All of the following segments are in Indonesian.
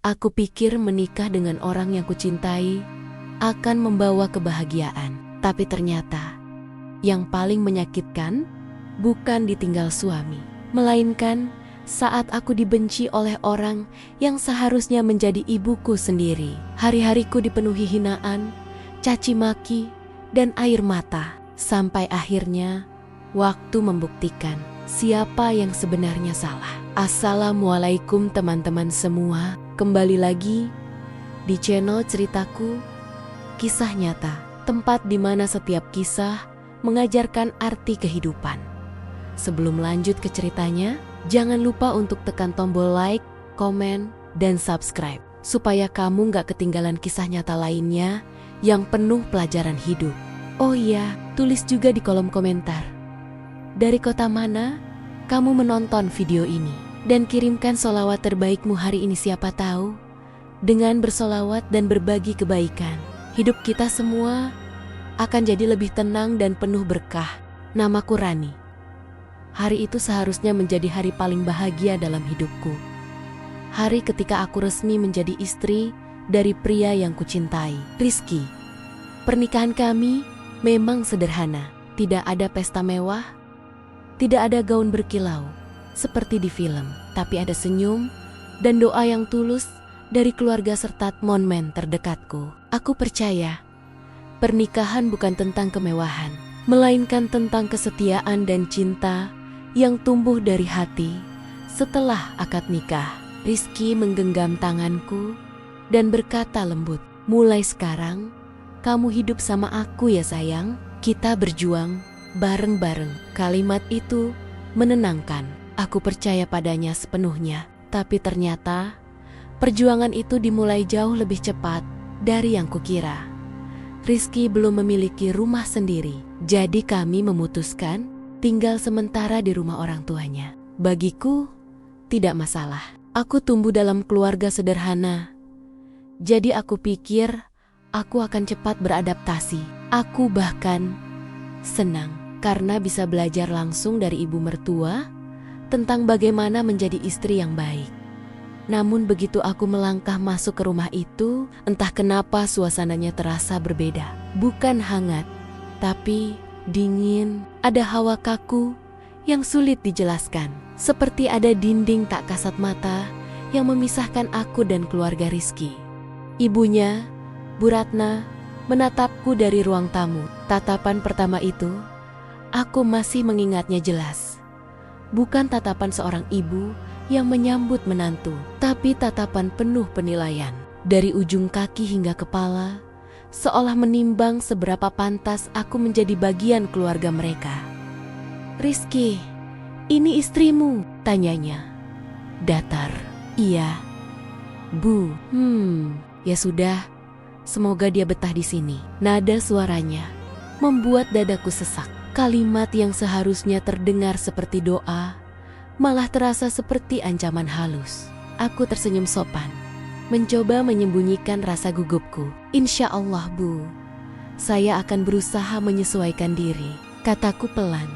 Aku pikir menikah dengan orang yang kucintai akan membawa kebahagiaan. Tapi ternyata yang paling menyakitkan bukan ditinggal suami, melainkan saat aku dibenci oleh orang yang seharusnya menjadi ibuku sendiri. Hari-hariku dipenuhi hinaan, caci maki, dan air mata. Sampai akhirnya waktu membuktikan siapa yang sebenarnya salah. Assalamualaikum teman-teman semua. Kembali lagi di channel ceritaku, kisah nyata, tempat di mana setiap kisah mengajarkan arti kehidupan. Sebelum lanjut ke ceritanya, jangan lupa untuk tekan tombol like, komen, dan subscribe supaya kamu gak ketinggalan kisah nyata lainnya yang penuh pelajaran hidup. Oh iya, tulis juga di kolom komentar dari kota mana kamu menonton video ini. Dan kirimkan sholawat terbaikmu hari ini, siapa tahu dengan bersolawat dan berbagi kebaikan, hidup kita semua akan jadi lebih tenang dan penuh berkah. Namaku Rani. Hari itu seharusnya menjadi hari paling bahagia dalam hidupku. Hari ketika aku resmi menjadi istri dari pria yang kucintai, Rizky. Pernikahan kami memang sederhana. Tidak ada pesta mewah, tidak ada gaun berkilau seperti di film, tapi ada senyum dan doa yang tulus dari keluarga serta teman terdekatku. Aku percaya pernikahan bukan tentang kemewahan, melainkan tentang kesetiaan dan cinta yang tumbuh dari hati setelah akad nikah. Rizky menggenggam tanganku dan berkata lembut, "Mulai sekarang kamu hidup sama aku ya sayang, kita berjuang bareng-bareng." Kalimat itu menenangkan. Aku percaya padanya sepenuhnya, tapi ternyata perjuangan itu dimulai jauh lebih cepat dari yang kukira. Rizky belum memiliki rumah sendiri, jadi kami memutuskan tinggal sementara di rumah orang tuanya. Bagiku, tidak masalah. Aku tumbuh dalam keluarga sederhana, jadi aku pikir aku akan cepat beradaptasi. Aku bahkan senang karena bisa belajar langsung dari ibu mertua tentang bagaimana menjadi istri yang baik. Namun begitu aku melangkah masuk ke rumah itu, entah kenapa suasananya terasa berbeda. Bukan hangat, tapi dingin. Ada hawa kaku yang sulit dijelaskan. Seperti ada dinding tak kasat mata yang memisahkan aku dan keluarga Rizky. Ibunya, Bu Ratna, menatapku dari ruang tamu. Tatapan pertama itu, aku masih mengingatnya jelas. Bukan tatapan seorang ibu yang menyambut menantu, tapi tatapan penuh penilaian. Dari ujung kaki hingga kepala, seolah menimbang seberapa pantas aku menjadi bagian keluarga mereka. "Rizky, ini istrimu?" tanyanya. Datar. "Iya, Bu." Ya sudah, semoga dia betah di sini." Nada suaranya membuat dadaku sesak. Kalimat yang seharusnya terdengar seperti doa, malah terasa seperti ancaman halus. Aku tersenyum sopan, mencoba menyembunyikan rasa gugupku. "Insya Allah, Bu, saya akan berusaha menyesuaikan diri," kataku pelan.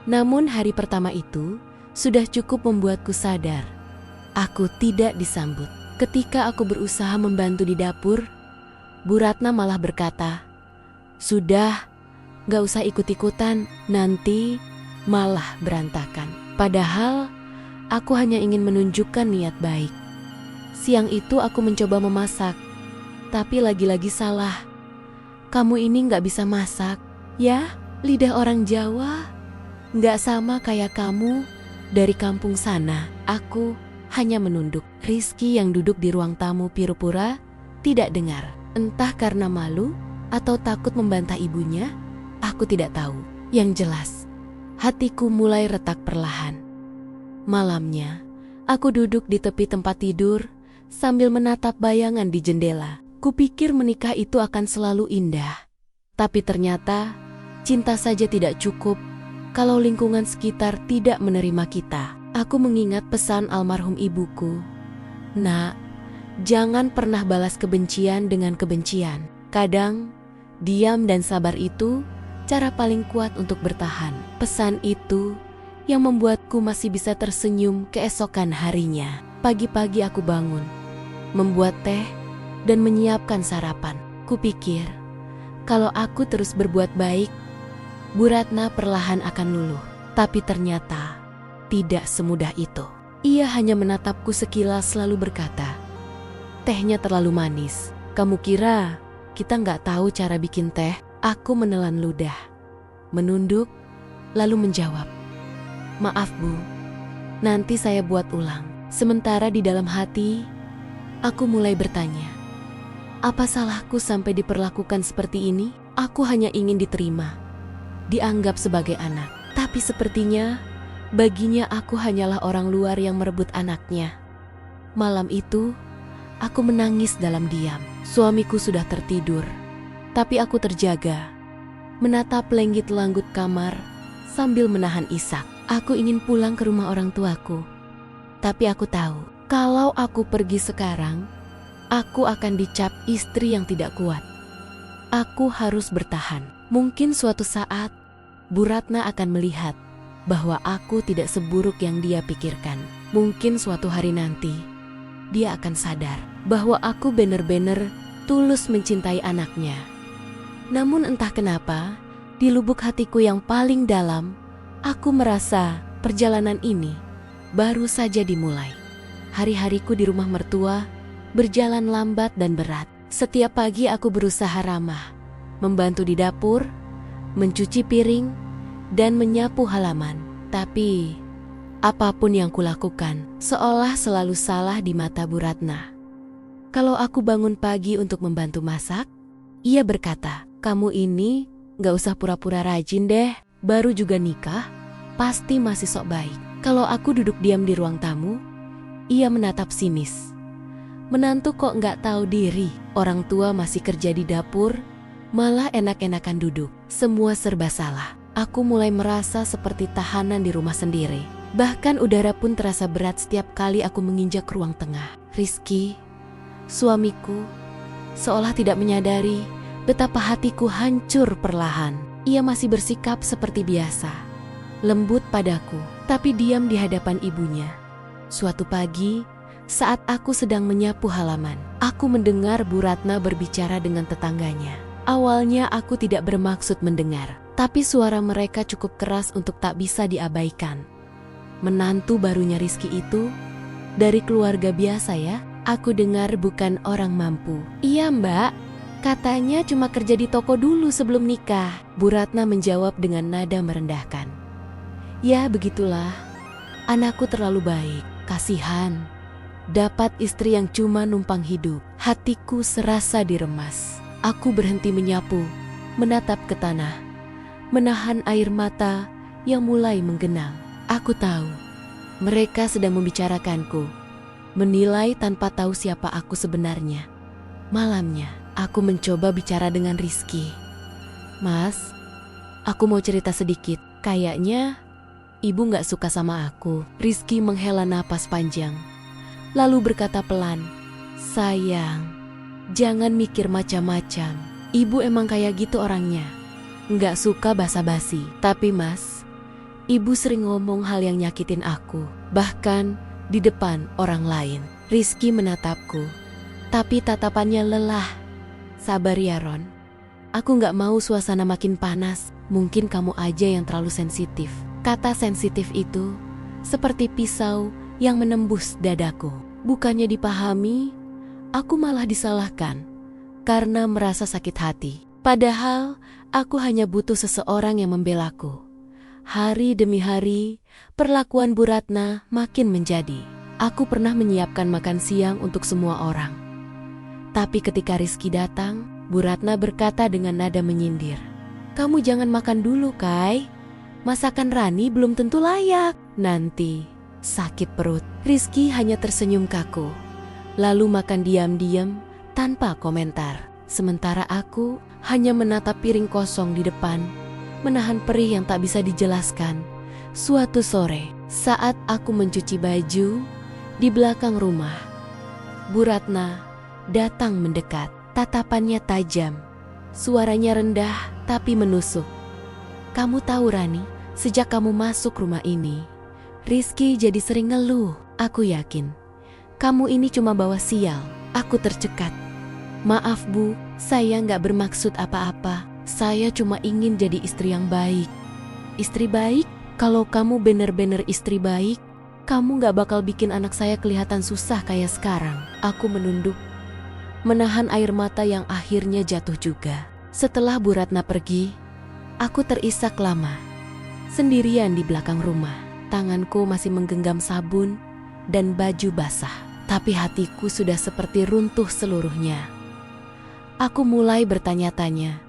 Namun hari pertama itu sudah cukup membuatku sadar. Aku tidak disambut. Ketika aku berusaha membantu di dapur, Bu Ratna malah berkata, "Sudah, gak usah ikut-ikutan, nanti malah berantakan." Padahal aku hanya ingin menunjukkan niat baik. Siang itu aku mencoba memasak, tapi lagi-lagi salah. "Kamu ini gak bisa masak, ya? Lidah orang Jawa gak sama kayak kamu dari kampung sana." Aku hanya menunduk. Rizky yang duduk di ruang tamu pura-pura tidak dengar. Entah karena malu atau takut membantah ibunya, aku tidak tahu. Yang jelas, hatiku mulai retak perlahan. Malamnya, aku duduk di tepi tempat tidur sambil menatap bayangan di jendela. Kupikir menikah itu akan selalu indah. Tapi ternyata, cinta saja tidak cukup kalau lingkungan sekitar tidak menerima kita. Aku mengingat pesan almarhum ibuku. "Nak, jangan pernah balas kebencian dengan kebencian. Kadang, diam dan sabar itu cara paling kuat untuk bertahan." Pesan itu yang membuatku masih bisa tersenyum keesokan harinya. Pagi-pagi aku bangun, membuat teh, dan menyiapkan sarapan. Kupikir, kalau aku terus berbuat baik, Bu Ratna perlahan akan luluh. Tapi ternyata tidak semudah itu. Ia hanya menatapku sekilas lalu berkata, "Tehnya terlalu manis. Kamu kira kita nggak tahu cara bikin teh?" Aku menelan ludah, menunduk, lalu menjawab, "Maaf Bu, nanti saya buat ulang." Sementara di dalam hati, aku mulai bertanya, apa salahku sampai diperlakukan seperti ini? Aku hanya ingin diterima, dianggap sebagai anak. Tapi sepertinya, baginya aku hanyalah orang luar yang merebut anaknya. Malam itu, aku menangis dalam diam. Suamiku sudah tertidur, tapi aku terjaga, menatap lenggit-langgut kamar sambil menahan isak. Aku ingin pulang ke rumah orang tuaku. Tapi aku tahu, kalau aku pergi sekarang, aku akan dicap istri yang tidak kuat. Aku harus bertahan. Mungkin suatu saat, Bu Ratna akan melihat bahwa aku tidak seburuk yang dia pikirkan. Mungkin suatu hari nanti, dia akan sadar bahwa aku benar-benar tulus mencintai anaknya. Namun entah kenapa, di lubuk hatiku yang paling dalam, aku merasa perjalanan ini baru saja dimulai. Hari-hariku di rumah mertua berjalan lambat dan berat. Setiap pagi aku berusaha ramah, membantu di dapur, mencuci piring, dan menyapu halaman. Tapi apapun yang kulakukan seolah selalu salah di mata Bu Ratna. Kalau aku bangun pagi untuk membantu masak, ia berkata, "Kamu ini gak usah pura-pura rajin deh, baru juga nikah, pasti masih sok baik." Kalau aku duduk diam di ruang tamu, ia menatap sinis. Menantu kok gak tahu diri, orang tua masih kerja di dapur, malah enak-enakan duduk. Semua serba salah. Aku mulai merasa seperti tahanan di rumah sendiri. Bahkan udara pun terasa berat setiap kali aku menginjak ruang tengah. Rizky, suamiku, seolah tidak menyadari betapa hatiku hancur perlahan. Ia masih bersikap seperti biasa, lembut padaku, tapi diam di hadapan ibunya. Suatu pagi, saat aku sedang menyapu halaman, aku mendengar Bu Ratna berbicara dengan tetangganya. Awalnya aku tidak bermaksud mendengar, tapi suara mereka cukup keras untuk tak bisa diabaikan. Menantu barunya Rizky itu dari keluarga biasa ya? Aku dengar bukan orang mampu. Iya Mbak, katanya cuma kerja di toko dulu sebelum nikah. Bu Ratna menjawab dengan nada merendahkan. Ya begitulah, anakku terlalu baik, kasihan. Dapat istri yang cuma numpang hidup. Hatiku serasa diremas. Aku berhenti menyapu, menatap ke tanah, menahan air mata yang mulai menggenang. Aku tahu, mereka sedang membicarakanku, menilai tanpa tahu siapa aku sebenarnya. Malamnya, aku mencoba bicara dengan Rizky. "Mas, aku mau cerita sedikit. Kayaknya ibu gak suka sama aku." Rizky menghela napas panjang, lalu berkata pelan, "Sayang, jangan mikir macam-macam. Ibu emang kayak gitu orangnya. Nggak suka basa-basi. Tapi Mas, ibu sering ngomong hal yang nyakitin aku. Bahkan di depan orang lain." Rizky menatapku, tapi tatapannya lelah. "Sabar ya Ron. Aku nggak mau suasana makin panas. Mungkin kamu aja yang terlalu sensitif." Kata sensitif itu seperti pisau yang menembus dadaku. Bukannya dipahami, aku malah disalahkan karena merasa sakit hati. Padahal aku hanya butuh seseorang yang membelaku. Hari demi hari, perlakuan Bu Ratna makin menjadi. Aku pernah menyiapkan makan siang untuk semua orang. Tapi ketika Rizky datang, Bu Ratna berkata dengan nada menyindir, "Kamu jangan makan dulu, Kai. Masakan Rani belum tentu layak. Nanti sakit perut." Rizky hanya tersenyum kaku, lalu makan diam-diam tanpa komentar. Sementara aku hanya menatap piring kosong di depan, menahan perih yang tak bisa dijelaskan. Suatu sore, saat aku mencuci baju di belakang rumah, Bu Ratna datang mendekat. Tatapannya tajam, suaranya rendah tapi menusuk. "Kamu tahu Rani, sejak kamu masuk rumah ini, Rizky jadi sering ngeluh. Aku yakin kamu ini cuma bawa sial. Aku tercekat. Maaf Bu, saya nggak bermaksud apa-apa. Saya cuma ingin jadi istri yang baik. Istri baik? Kalau kamu bener-bener istri baik, kamu nggak bakal bikin anak saya kelihatan susah kayak sekarang. Aku menunduk, menahan air mata yang akhirnya jatuh juga. Setelah Bu Ratna pergi, aku terisak lama, sendirian di belakang rumah. Tanganku masih menggenggam sabun dan baju basah, tapi hatiku sudah seperti runtuh seluruhnya. Aku mulai bertanya-tanya,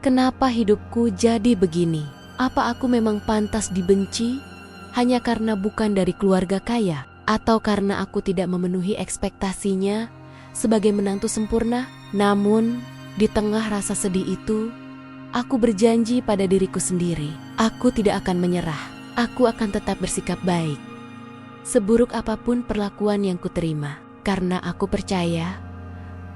kenapa hidupku jadi begini? Apa aku memang pantas dibenci hanya karena bukan dari keluarga kaya? Atau karena aku tidak memenuhi ekspektasinya sebagai menantu sempurna? Namun, di tengah rasa sedih itu, aku berjanji pada diriku sendiri, aku tidak akan menyerah. Aku akan tetap bersikap baik, seburuk apapun perlakuan yang kuterima. Karena aku percaya,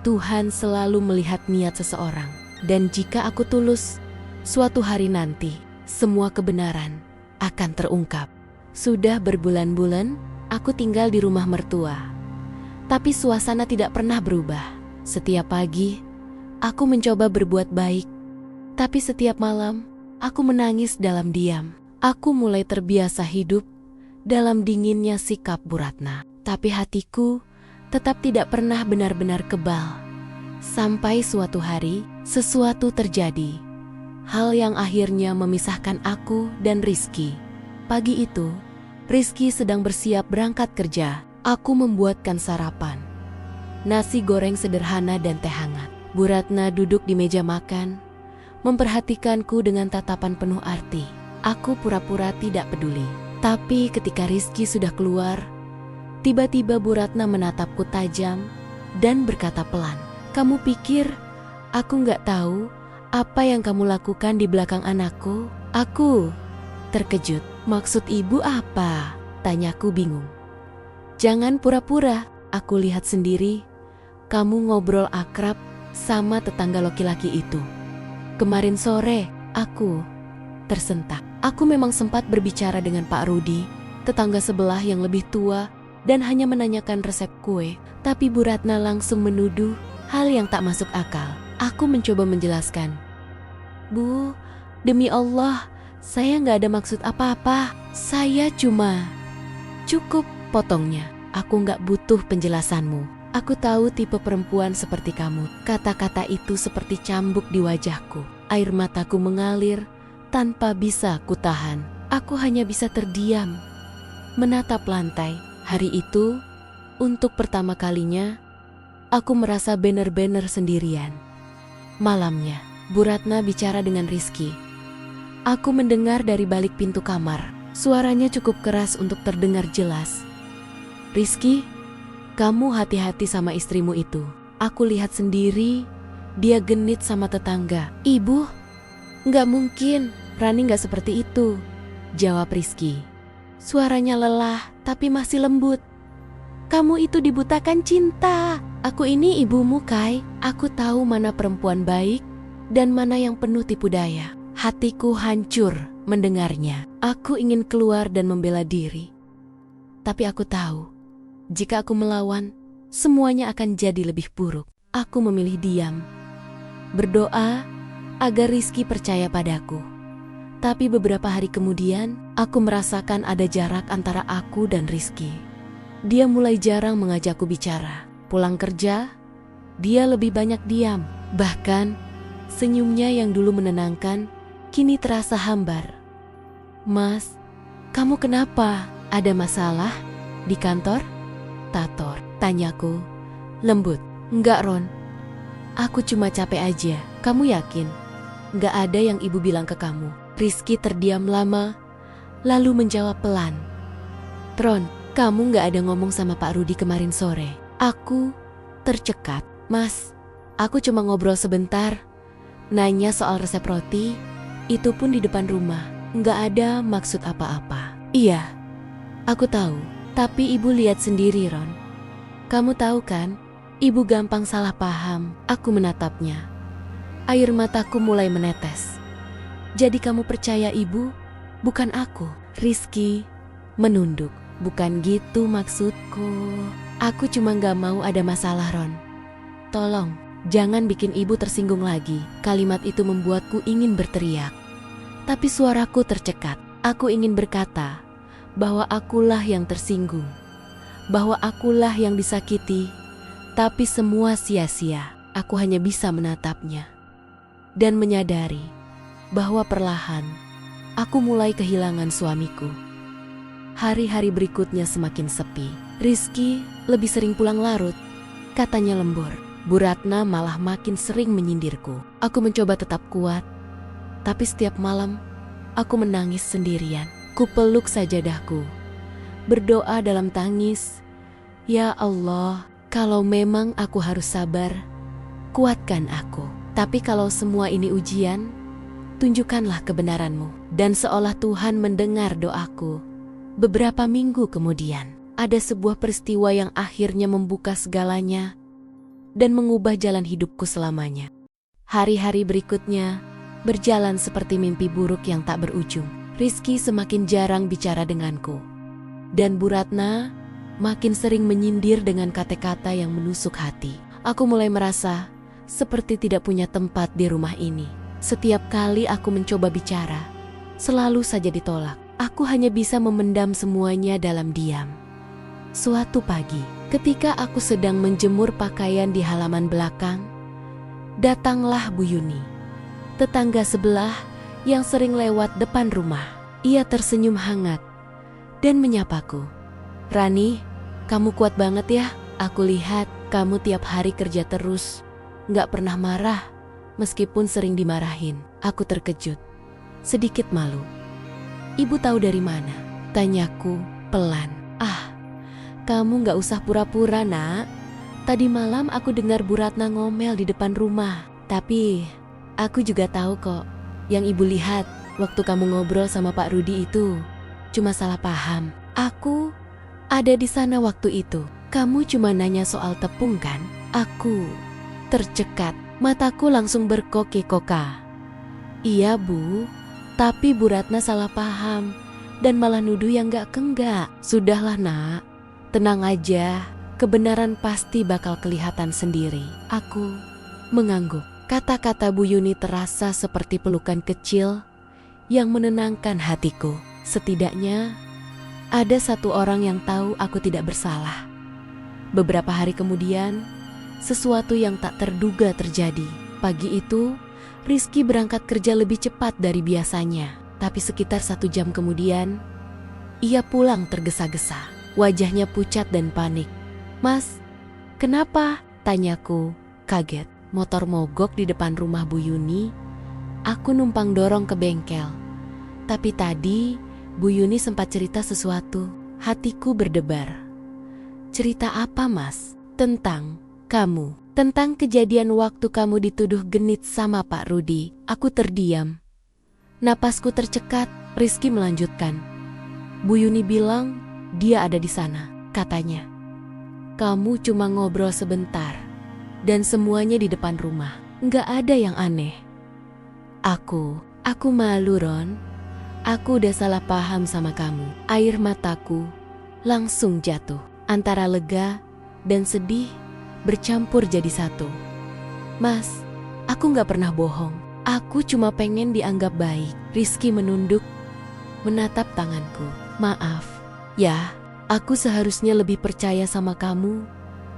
Tuhan selalu melihat niat seseorang. Dan jika aku tulus, suatu hari nanti, semua kebenaran akan terungkap. Sudah berbulan-bulan, aku tinggal di rumah mertua. Tapi suasana tidak pernah berubah. Setiap pagi, aku mencoba berbuat baik. Tapi setiap malam, aku menangis dalam diam. Aku mulai terbiasa hidup dalam dinginnya sikap Bu Ratna. Tapi hatiku tetap tidak pernah benar-benar kebal. Sampai suatu hari, sesuatu terjadi. Hal yang akhirnya memisahkan aku dan Rizky. Pagi itu, Rizky sedang bersiap berangkat kerja. Aku membuatkan sarapan. Nasi goreng sederhana dan teh hangat. Bu Ratna duduk di meja makan, memperhatikanku dengan tatapan penuh arti. Aku pura-pura tidak peduli. Tapi ketika Rizky sudah keluar, tiba-tiba Bu Ratna menatapku tajam dan berkata pelan, "Kamu pikir aku nggak tahu apa yang kamu lakukan di belakang anakku?" Aku terkejut. "Maksud ibu apa?" tanyaku bingung. "Jangan pura-pura, aku lihat sendiri. Kamu ngobrol akrab sama tetangga laki-laki itu. Kemarin sore, aku tersentak. Aku memang sempat berbicara dengan Pak Rudi, tetangga sebelah yang lebih tua, dan hanya menanyakan resep kue. Tapi Bu Ratna langsung menuduh hal yang tak masuk akal. Aku mencoba menjelaskan. "Bu, demi Allah, saya nggak ada maksud apa-apa. Saya cuma..." "Cukup," potongnya. "Aku nggak butuh penjelasanmu. Aku tahu tipe perempuan seperti kamu." Kata-kata itu seperti cambuk di wajahku. Air mataku mengalir tanpa bisa kutahan. Aku hanya bisa terdiam, menatap lantai. Hari itu, untuk pertama kalinya, aku merasa benar-benar sendirian. Malamnya, Bu Ratna bicara dengan Rizky. Aku mendengar dari balik pintu kamar. Suaranya cukup keras untuk terdengar jelas. "Rizky, kamu hati-hati sama istrimu itu. Aku lihat sendiri, dia genit sama tetangga." "Ibu, nggak mungkin, Rani nggak seperti itu," jawab Rizky. Suaranya lelah tapi masih lembut. "Kamu itu dibutakan cinta. Aku ini ibumu, Kai. Aku tahu mana perempuan baik dan mana yang penuh tipu daya." Hatiku hancur mendengarnya. Aku ingin keluar dan membela diri. Tapi aku tahu, jika aku melawan, semuanya akan jadi lebih buruk. Aku memilih diam, berdoa agar Rizky percaya padaku. Tapi beberapa hari kemudian, aku merasakan ada jarak antara aku dan Rizky. Dia mulai jarang mengajakku bicara. Pulang kerja, dia lebih banyak diam. Bahkan, senyumnya yang dulu menenangkan, kini terasa hambar. "Mas, kamu kenapa? Ada masalah di kantor?" "Tator," tanyaku, lembut. "Enggak, Ron. Aku cuma capek aja." "Kamu yakin? Enggak ada yang ibu bilang ke kamu?" Rizky terdiam lama, lalu menjawab pelan. "Tron, kamu enggak ada ngomong sama Pak Rudi kemarin sore?" Aku tercekat. "Mas, aku cuma ngobrol sebentar. Nanya soal resep roti, itu pun di depan rumah. Enggak ada maksud apa-apa." "Iya, aku tahu. Tapi ibu lihat sendiri, Ron. Kamu tahu kan, ibu gampang salah paham." Aku menatapnya. Air mataku mulai menetes. "Jadi kamu percaya ibu, bukan aku?" Rizky menunduk. "Bukan gitu maksudku. Aku cuma gak mau ada masalah, Ron. Tolong, jangan bikin ibu tersinggung lagi. Kalimat itu membuatku ingin berteriak. Tapi suaraku tercekat. Aku ingin berkata bahwa akulah yang tersinggung, bahwa akulah yang disakiti, tapi semua sia-sia. Aku hanya bisa menatapnya dan menyadari bahwa perlahan aku mulai kehilangan suamiku. Hari-hari berikutnya semakin sepi. Rizky lebih sering pulang larut, katanya lembur. Bu Ratna malah makin sering menyindirku. Aku mencoba tetap kuat, tapi setiap malam aku menangis sendirian. Kupeluk sajadahku, berdoa dalam tangis, "Ya Allah, kalau memang aku harus sabar, kuatkan aku. Tapi kalau semua ini ujian, tunjukkanlah kebenaran-Mu." Dan seolah Tuhan mendengar doaku, beberapa minggu kemudian, ada sebuah peristiwa yang akhirnya membuka segalanya dan mengubah jalan hidupku selamanya. Hari-hari berikutnya berjalan seperti mimpi buruk yang tak berujung. Rizky semakin jarang bicara denganku, dan Bu Ratna makin sering menyindir dengan kata-kata yang menusuk hati. Aku mulai merasa seperti tidak punya tempat di rumah ini. Setiap kali aku mencoba bicara, selalu saja ditolak. Aku hanya bisa memendam semuanya dalam diam. Suatu pagi, ketika aku sedang menjemur pakaian di halaman belakang, datanglah Bu Yuni, tetangga sebelah yang sering lewat depan rumah. Ia tersenyum hangat dan menyapaku. "Rani, kamu kuat banget ya. Aku lihat kamu tiap hari kerja terus, nggak pernah marah, meskipun sering dimarahin." Aku terkejut, sedikit malu. "Ibu tahu dari mana?" tanyaku pelan. "Ah, kamu nggak usah pura-pura, Nak. Tadi malam aku dengar Bu Ratna ngomel di depan rumah. Tapi aku juga tahu kok, yang ibu lihat waktu kamu ngobrol sama Pak Rudi itu cuma salah paham. Aku ada di sana waktu itu. Kamu cuma nanya soal tepung kan?" Aku tercekat, mataku langsung berkokek-koka. "Iya Bu, tapi Bu Ratna salah paham dan malah nuduh yang enggak. Sudahlah Nak, tenang aja, kebenaran pasti bakal kelihatan sendiri." Aku mengangguk. Kata-kata Bu Yuni terasa seperti pelukan kecil yang menenangkan hatiku. Setidaknya ada satu orang yang tahu aku tidak bersalah. Beberapa hari kemudian, sesuatu yang tak terduga terjadi. Pagi itu, Rizky berangkat kerja lebih cepat dari biasanya. Tapi sekitar 1 jam kemudian, ia pulang tergesa-gesa. Wajahnya pucat dan panik. "Mas, kenapa?" tanyaku, kaget. Motor mogok di depan rumah Bu Yuni. Aku numpang dorong ke bengkel. Tapi tadi Bu Yuni sempat cerita sesuatu. Hatiku berdebar. "Cerita apa, Mas?" "Tentang kamu. Tentang kejadian waktu kamu dituduh genit sama Pak Rudi." Aku terdiam. Napasku tercekat. Rizky melanjutkan. "Bu Yuni bilang dia ada di sana," katanya. "Kamu cuma ngobrol sebentar. Dan semuanya di depan rumah. Nggak ada yang aneh." Aku malu, Ron. Aku udah salah paham sama kamu." Air mataku langsung jatuh. Antara lega dan sedih bercampur jadi satu. "Mas, aku nggak pernah bohong. Aku cuma pengen dianggap baik." Rizky menunduk, menatap tanganku. "Maaf, ya, aku seharusnya lebih percaya sama kamu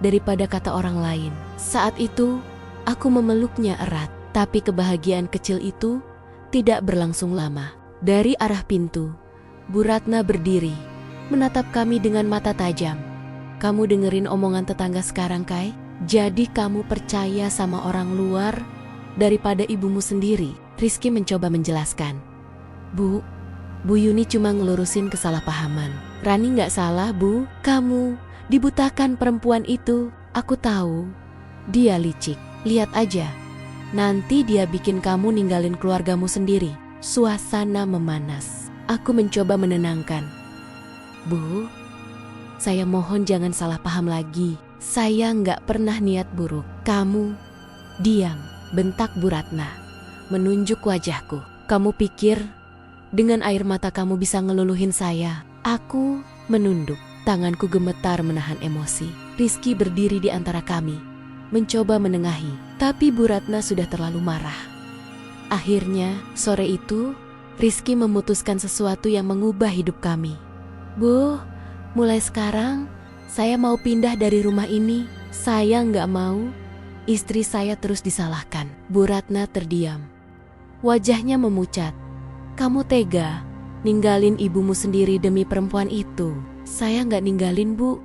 daripada kata orang lain." Saat itu, aku memeluknya erat. Tapi kebahagiaan kecil itu tidak berlangsung lama. Dari arah pintu, Bu Ratna berdiri, menatap kami dengan mata tajam. "Kamu dengerin omongan tetangga sekarang, Kai? Jadi kamu percaya sama orang luar daripada ibumu sendiri?" Rizky mencoba menjelaskan. Bu Yuni cuma ngelurusin kesalahpahaman. "Rani nggak salah, Bu. Kamu dibutakan perempuan itu. Aku tahu dia licik. Lihat aja, nanti dia bikin kamu ninggalin keluargamu sendiri." Suasana memanas. Aku mencoba menenangkan. "Bu, saya mohon jangan salah paham lagi. Saya nggak pernah niat buruk." "Kamu diam," bentak Bu Ratna, menunjuk wajahku. "Kamu pikir dengan air mata kamu bisa ngeluluhin saya?" Aku menunduk. Tanganku gemetar menahan emosi. Rizky berdiri di antara kami, mencoba menengahi, tapi Bu Ratna sudah terlalu marah. Akhirnya, sore itu, Rizky memutuskan sesuatu yang mengubah hidup kami. Bu, mulai sekarang, saya mau pindah dari rumah ini. Saya nggak mau istri saya terus disalahkan. Bu Ratna terdiam. Wajahnya memucat. Kamu tega ninggalin ibumu sendiri demi perempuan itu? Saya nggak ninggalin, Bu.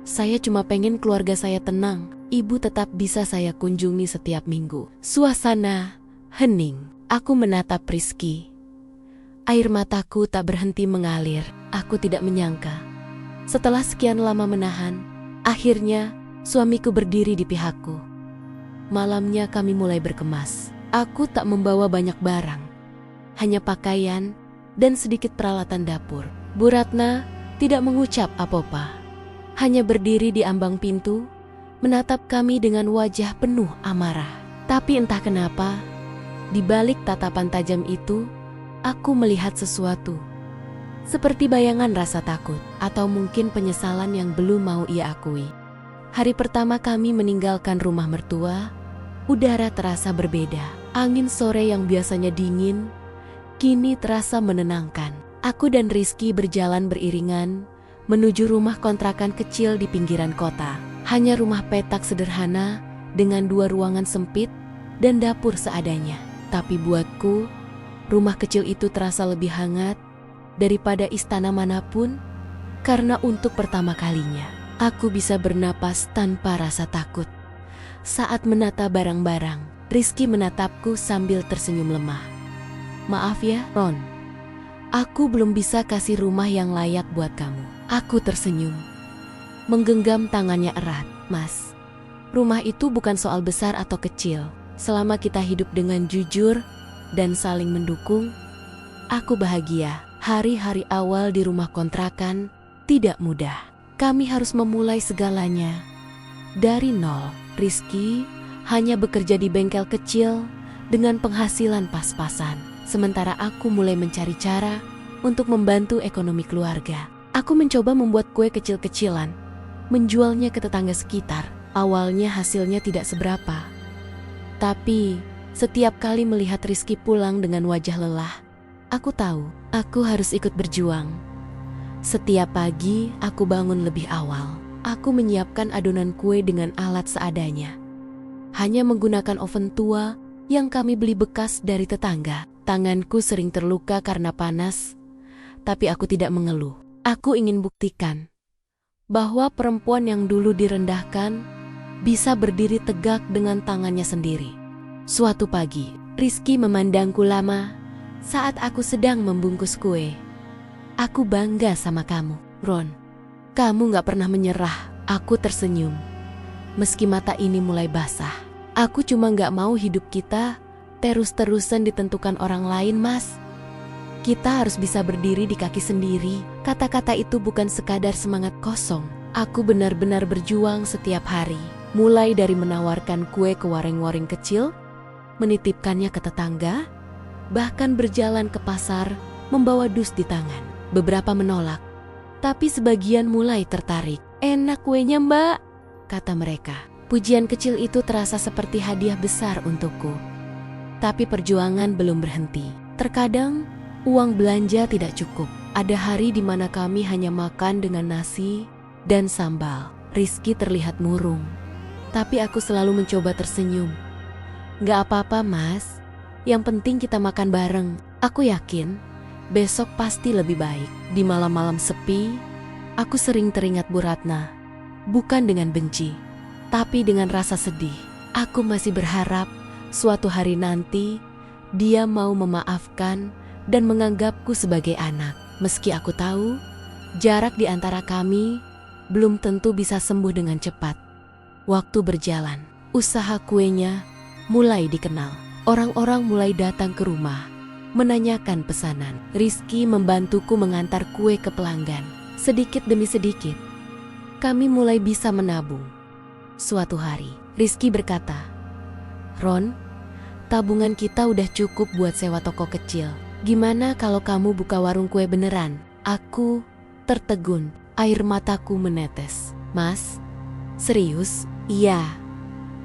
Saya cuma pengen keluarga saya tenang. Ibu tetap bisa saya kunjungi setiap minggu. Suasana hening. Aku menatap Rizky. Air mataku tak berhenti mengalir. Aku tidak menyangka. Setelah sekian lama menahan, akhirnya suamiku berdiri di pihakku. Malamnya kami mulai berkemas. Aku tak membawa banyak barang. Hanya pakaian dan sedikit peralatan dapur. Bu Ratna tidak mengucap apa-apa. Hanya berdiri di ambang pintu, menatap kami dengan wajah penuh amarah. Tapi entah kenapa, di balik tatapan tajam itu, aku melihat sesuatu. Seperti bayangan rasa takut, atau mungkin penyesalan yang belum mau ia akui. Hari pertama kami meninggalkan rumah mertua, udara terasa berbeda. Angin sore yang biasanya dingin, kini terasa menenangkan. Aku dan Rizky berjalan beriringan, menuju rumah kontrakan kecil di pinggiran kota. Hanya rumah petak sederhana, dengan 2 ruangan sempit, dan dapur seadanya. Tapi buatku, rumah kecil itu terasa lebih hangat daripada istana manapun, karena untuk pertama kalinya, aku bisa bernapas tanpa rasa takut. Saat menata barang-barang, Rizky menatapku sambil tersenyum lemah. Maaf ya, Ron. Aku belum bisa kasih rumah yang layak buat kamu. Aku tersenyum, menggenggam tangannya erat. Mas, rumah itu bukan soal besar atau kecil. Selama kita hidup dengan jujur dan saling mendukung, aku bahagia. Hari-hari awal di rumah kontrakan tidak mudah. Kami harus memulai segalanya dari nol. Rizky hanya bekerja di bengkel kecil dengan penghasilan pas-pasan. Sementara aku mulai mencari cara untuk membantu ekonomi keluarga. Aku mencoba membuat kue kecil-kecilan, menjualnya ke tetangga sekitar. Awalnya hasilnya tidak seberapa. Tapi setiap kali melihat Rizky pulang dengan wajah lelah, aku tahu aku harus ikut berjuang. Setiap pagi aku bangun lebih awal. Aku menyiapkan adonan kue dengan alat seadanya. Hanya menggunakan oven tua yang kami beli bekas dari tetangga. Tanganku sering terluka karena panas, tapi aku tidak mengeluh. Aku ingin buktikan bahwa perempuan yang dulu direndahkan bisa berdiri tegak dengan tangannya sendiri. Suatu pagi, Rizky memandangku lama saat aku sedang membungkus kue. Aku bangga sama kamu, Ron. Kamu gak pernah menyerah. Aku tersenyum. Meski mata ini mulai basah. Aku cuma gak mau hidup kita terus-terusan ditentukan orang lain, Mas. Kita harus bisa berdiri di kaki sendiri. Kata-kata itu bukan sekadar semangat kosong. Aku benar-benar berjuang setiap hari. Mulai dari menawarkan kue ke warung-warung kecil, menitipkannya ke tetangga, bahkan berjalan ke pasar membawa dus di tangan. Beberapa menolak, tapi sebagian mulai tertarik. Enak kuenya, Mbak, kata mereka. Pujian kecil itu terasa seperti hadiah besar untukku. Tapi perjuangan belum berhenti. Terkadang uang belanja tidak cukup. Ada hari di mana kami hanya makan dengan nasi dan sambal. Rizky terlihat murung, tapi aku selalu mencoba tersenyum. Gak apa-apa, Mas. Yang penting kita makan bareng. Aku yakin besok pasti lebih baik. Di malam-malam sepi, aku sering teringat Bu Ratna. Bukan dengan benci, tapi dengan rasa sedih. Aku masih berharap suatu hari nanti dia mau memaafkan dan menganggapku sebagai anak. Meski aku tahu jarak di antara kami belum tentu bisa sembuh dengan cepat. Waktu berjalan, usaha kuenya mulai dikenal. Orang-orang mulai datang ke rumah, menanyakan pesanan. Rizky membantuku mengantar kue ke pelanggan. Sedikit demi sedikit, kami mulai bisa menabung. Suatu hari, Rizky berkata, Ron, tabungan kita udah cukup buat sewa toko kecil. Gimana kalau kamu buka warung kue beneran? Aku tertegun, air mataku menetes. Mas, serius? Iya.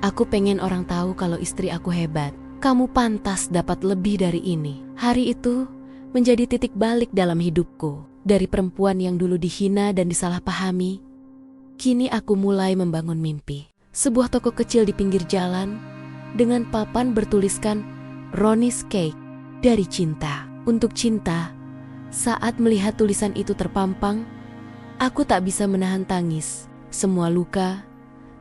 Aku pengen orang tahu kalau istri aku hebat. Kamu pantas dapat lebih dari ini. Hari itu menjadi titik balik dalam hidupku. Dari perempuan yang dulu dihina dan disalahpahami, kini aku mulai membangun mimpi. Sebuah toko kecil di pinggir jalan dengan papan bertuliskan Ronnie's Cake dari cinta. Untuk cinta, saat melihat tulisan itu terpampang, aku tak bisa menahan tangis. Semua luka,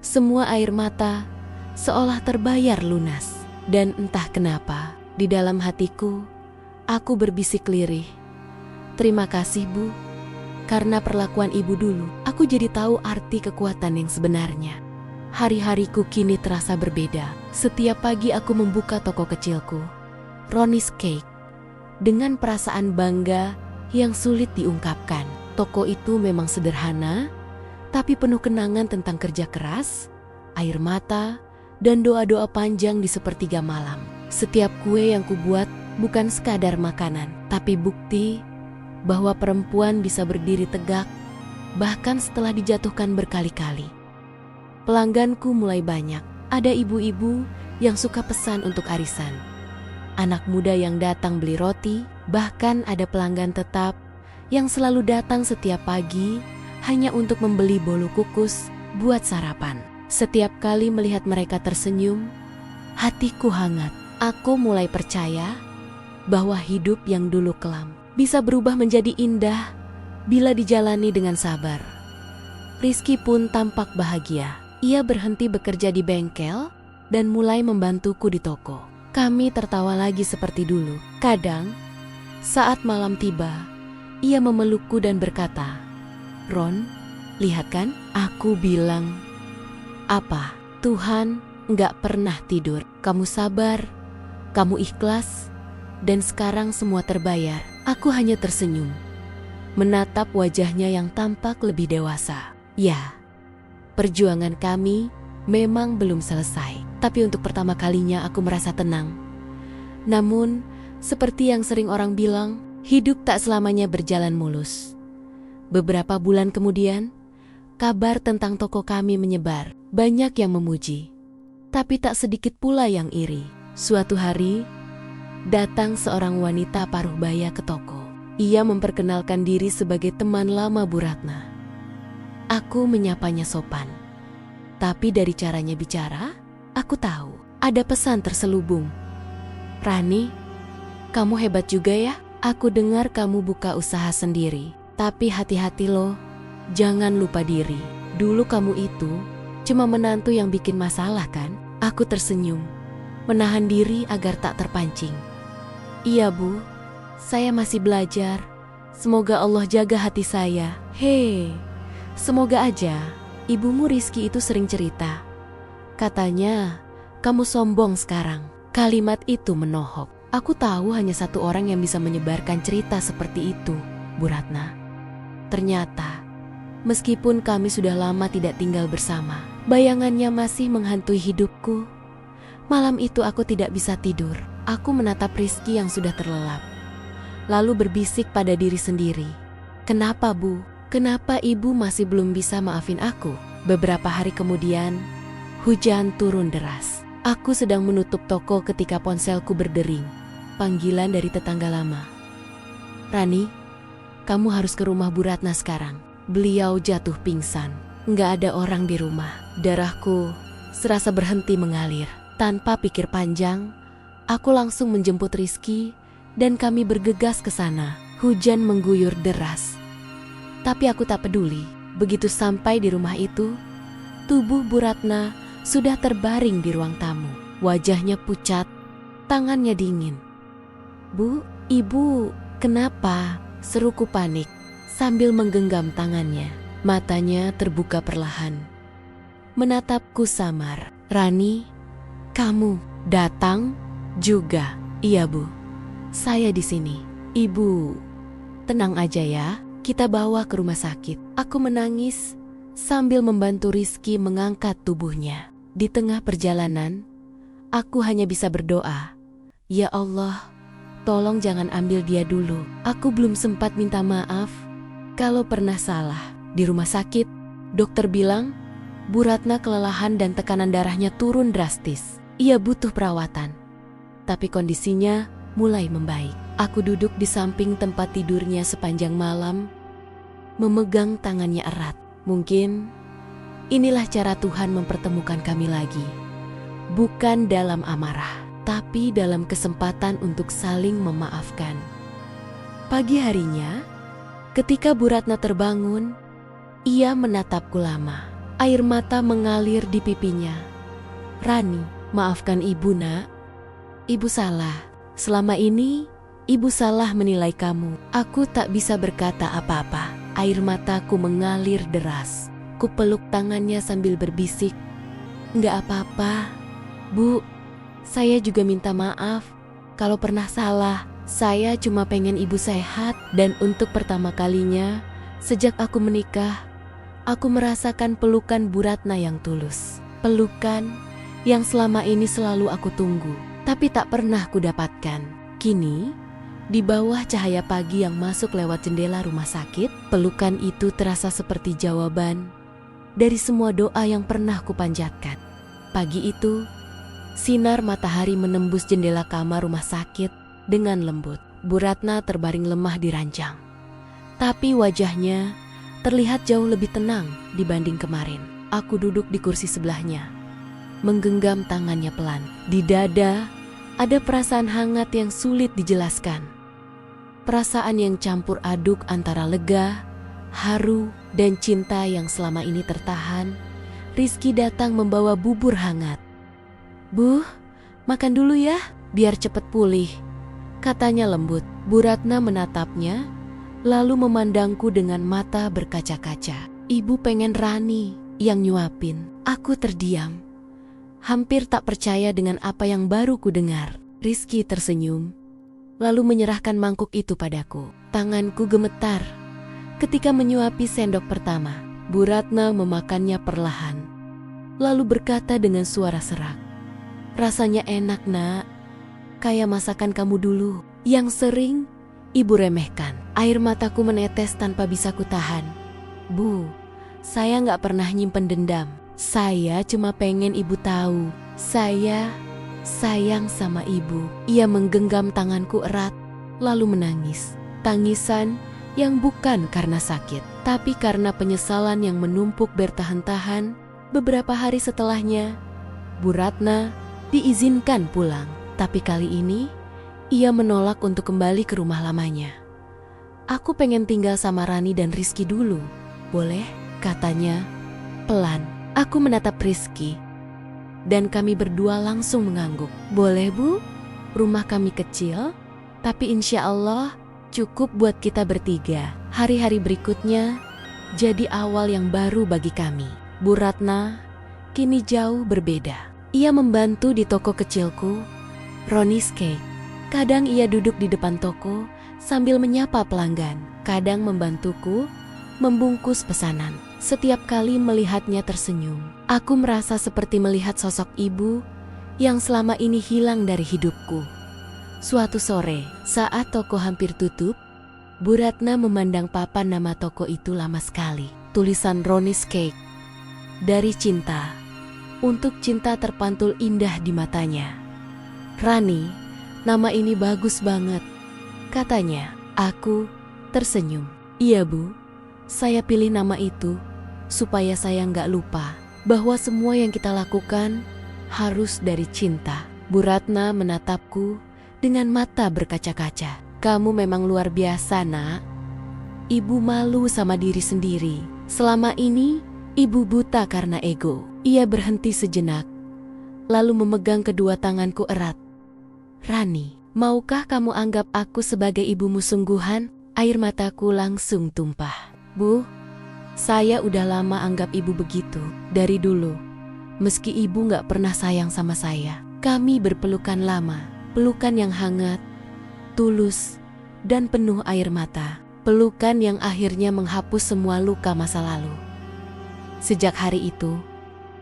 semua air mata, seolah terbayar lunas. Dan entah kenapa, di dalam hatiku, aku berbisik lirih. Terima kasih, Bu. Karena perlakuan ibu dulu, aku jadi tahu arti kekuatan yang sebenarnya. Hari-hariku kini terasa berbeda. Setiap pagi aku membuka toko kecilku, Ronnie's Cake, dengan perasaan bangga yang sulit diungkapkan. Toko itu memang sederhana, tapi penuh kenangan tentang kerja keras, air mata, dan doa-doa panjang di sepertiga malam. Setiap kue yang kubuat bukan sekadar makanan, tapi bukti bahwa perempuan bisa berdiri tegak, bahkan setelah dijatuhkan berkali-kali. Pelangganku mulai banyak. Ada ibu-ibu yang suka pesan untuk arisan, anak muda yang datang beli roti, bahkan ada pelanggan tetap yang selalu datang setiap pagi hanya untuk membeli bolu kukus buat sarapan. Setiap kali melihat mereka tersenyum, hatiku hangat. Aku mulai percaya bahwa hidup yang dulu kelam bisa berubah menjadi indah bila dijalani dengan sabar. Rizky pun tampak bahagia. Ia berhenti bekerja di bengkel dan mulai membantuku di toko. Kami tertawa lagi seperti dulu. Kadang, saat malam tiba, ia memelukku dan berkata, "Ron, lihat kan?" Aku bilang, "Apa? Tuhan nggak pernah tidur. Kamu sabar, kamu ikhlas, dan sekarang semua terbayar." Aku hanya tersenyum, menatap wajahnya yang tampak lebih dewasa. Ya, perjuangan kami memang belum selesai, tapi untuk pertama kalinya aku merasa tenang. Namun, seperti yang sering orang bilang, hidup tak selamanya berjalan mulus. Beberapa bulan kemudian, kabar tentang toko kami menyebar. Banyak yang memuji, tapi tak sedikit pula yang iri. Suatu hari, datang seorang wanita paruh baya ke toko. Ia memperkenalkan diri sebagai teman lama Bu Ratna. Aku menyapanya sopan, tapi dari caranya bicara, aku tahu ada pesan terselubung. "Rani, kamu hebat juga ya. Aku dengar kamu buka usaha sendiri, tapi hati-hati loh, jangan lupa diri. Dulu kamu itu cuma menantu yang bikin masalah kan?" Aku tersenyum, menahan diri agar tak terpancing. "Iya Bu, saya masih belajar. Semoga Allah jaga hati saya." "Hei, semoga aja." Ibumu Rizky itu sering cerita. Katanya, kamu sombong sekarang. Kalimat itu menohok. Aku tahu hanya satu orang yang bisa menyebarkan cerita seperti itu, Bu Ratna. Ternyata, meskipun kami sudah lama tidak tinggal bersama, bayangannya masih menghantui hidupku. Malam itu aku tidak bisa tidur. Aku menatap Rizky yang sudah terlelap, lalu berbisik pada diri sendiri. "Kenapa Bu? Kenapa Ibu masih belum bisa maafin aku?" Beberapa hari kemudian, hujan turun deras. Aku sedang menutup toko ketika ponselku berdering. Panggilan dari tetangga lama. "Rani, kamu harus ke rumah Bu Ratna sekarang. Beliau jatuh pingsan." Nggak ada orang di rumah. Darahku serasa berhenti mengalir. Tanpa pikir panjang, aku langsung menjemput Rizky dan kami bergegas ke sana. Hujan mengguyur deras, tapi aku tak peduli. Begitu sampai di rumah itu, tubuh Bu Ratna sudah terbaring di ruang tamu. Wajahnya pucat, tangannya dingin. "Bu, Ibu, kenapa?" seruku panik sambil menggenggam tangannya. Matanya terbuka perlahan, menatapku samar. "Rani, kamu datang juga?" "Iya Bu, saya di sini." "Ibu, tenang aja ya, kita bawa ke rumah sakit." Aku menangis sambil membantu Rizky mengangkat tubuhnya. Di tengah perjalanan, aku hanya bisa berdoa, "Ya Allah, tolong jangan ambil dia dulu." Aku belum sempat minta maaf kalau pernah salah. Di rumah sakit, dokter bilang Bu Ratna kelelahan dan tekanan darahnya turun drastis. Ia butuh perawatan. Tapi kondisinya mulai membaik. Aku duduk di samping tempat tidurnya sepanjang malam, memegang tangannya erat. Mungkin inilah cara Tuhan mempertemukan kami lagi. Bukan dalam amarah, tapi dalam kesempatan untuk saling memaafkan. Pagi harinya, ketika Bu Ratna terbangun, ia menatapku lama. Air mata mengalir di pipinya. "Rani, maafkan ibu, nak. Ibu salah. Selama ini, ibu salah menilai kamu. Aku tak bisa berkata apa-apa." Air mataku mengalir deras. Ku peluk tangannya sambil berbisik, "Nggak apa-apa, Bu. Saya juga minta maaf kalau pernah salah. Saya cuma pengen ibu sehat." Dan untuk pertama kalinya sejak aku menikah, aku merasakan pelukan Bu Ratna yang tulus. Pelukan yang selama ini selalu aku tunggu, tapi tak pernah kudapatkan. Kini, di bawah cahaya pagi yang masuk lewat jendela rumah sakit, pelukan itu terasa seperti jawaban dari semua doa yang pernah kupanjatkan. Pagi itu, sinar matahari menembus jendela kamar rumah sakit dengan lembut. Bu Ratna terbaring lemah di ranjang, tapi wajahnya terlihat jauh lebih tenang dibanding kemarin. Aku duduk di kursi sebelahnya, menggenggam tangannya pelan. Di dada ada perasaan hangat yang sulit dijelaskan. Perasaan yang campur aduk antara lega, haru, dan cinta yang selama ini tertahan. Rizky datang membawa bubur hangat. "Bu, makan dulu ya, biar cepet pulih," katanya lembut. Bu Ratna menatapnya, lalu memandangku dengan mata berkaca-kaca. "Ibu pengen Rani yang nyuapin." Aku terdiam, hampir tak percaya dengan apa yang baru ku dengar. Rizky tersenyum, lalu menyerahkan mangkuk itu padaku. Tanganku gemetar ketika menyuapi sendok pertama. Bu Ratna memakannya perlahan, lalu berkata dengan suara serak, "Rasanya enak, nak. Kayak masakan kamu dulu yang sering ibu remehkan." Air mataku menetes tanpa bisa kutahan. "Bu, saya nggak pernah nyimpen dendam. Saya cuma pengen ibu tahu, saya sayang sama ibu." Ia menggenggam tanganku erat, lalu menangis. Tangisan yang bukan karena sakit, tapi karena penyesalan yang menumpuk bertahan-tahan. Beberapa hari setelahnya, Bu Ratna diizinkan pulang. Tapi kali ini, ia menolak untuk kembali ke rumah lamanya. "Aku pengen tinggal sama Rani dan Rizky dulu, boleh?" katanya pelan. Aku menatap Rizky, dan kami berdua langsung mengangguk. "Boleh, Bu. Rumah kami kecil, tapi insya Allah cukup buat kita bertiga." Hari-hari berikutnya jadi awal yang baru bagi kami. Bu Ratna kini jauh berbeda. Ia membantu di toko kecilku, Ronnie's Cake. Kadang ia duduk di depan toko sambil menyapa pelanggan. Kadang membantuku membungkus pesanan. Setiap kali melihatnya tersenyum, aku merasa seperti melihat sosok ibu yang selama ini hilang dari hidupku. Suatu sore, saat toko hampir tutup, Bu Ratna memandang papan nama toko itu lama sekali. Tulisan Ronnie's Cake, dari cinta, untuk cinta terpantul indah di matanya. "Rani, nama ini bagus banget," katanya. Aku tersenyum. "Iya, Bu, saya pilih nama itu supaya saya nggak lupa bahwa semua yang kita lakukan harus dari cinta." Bu Ratna menatapku dengan mata berkaca-kaca. "Kamu memang luar biasa, nak." Ibu malu sama diri sendiri. Selama ini, ibu buta karena ego. Ia berhenti sejenak, lalu memegang kedua tanganku erat. "Rani, maukah kamu anggap aku sebagai ibumu sungguhan?" Air mataku langsung tumpah. "Bu, saya udah lama anggap ibu begitu. Dari dulu, meski ibu gak pernah sayang sama saya. Kami berpelukan lama, pelukan yang hangat, tulus, dan penuh air mata. Pelukan yang akhirnya menghapus semua luka masa lalu. Sejak hari itu,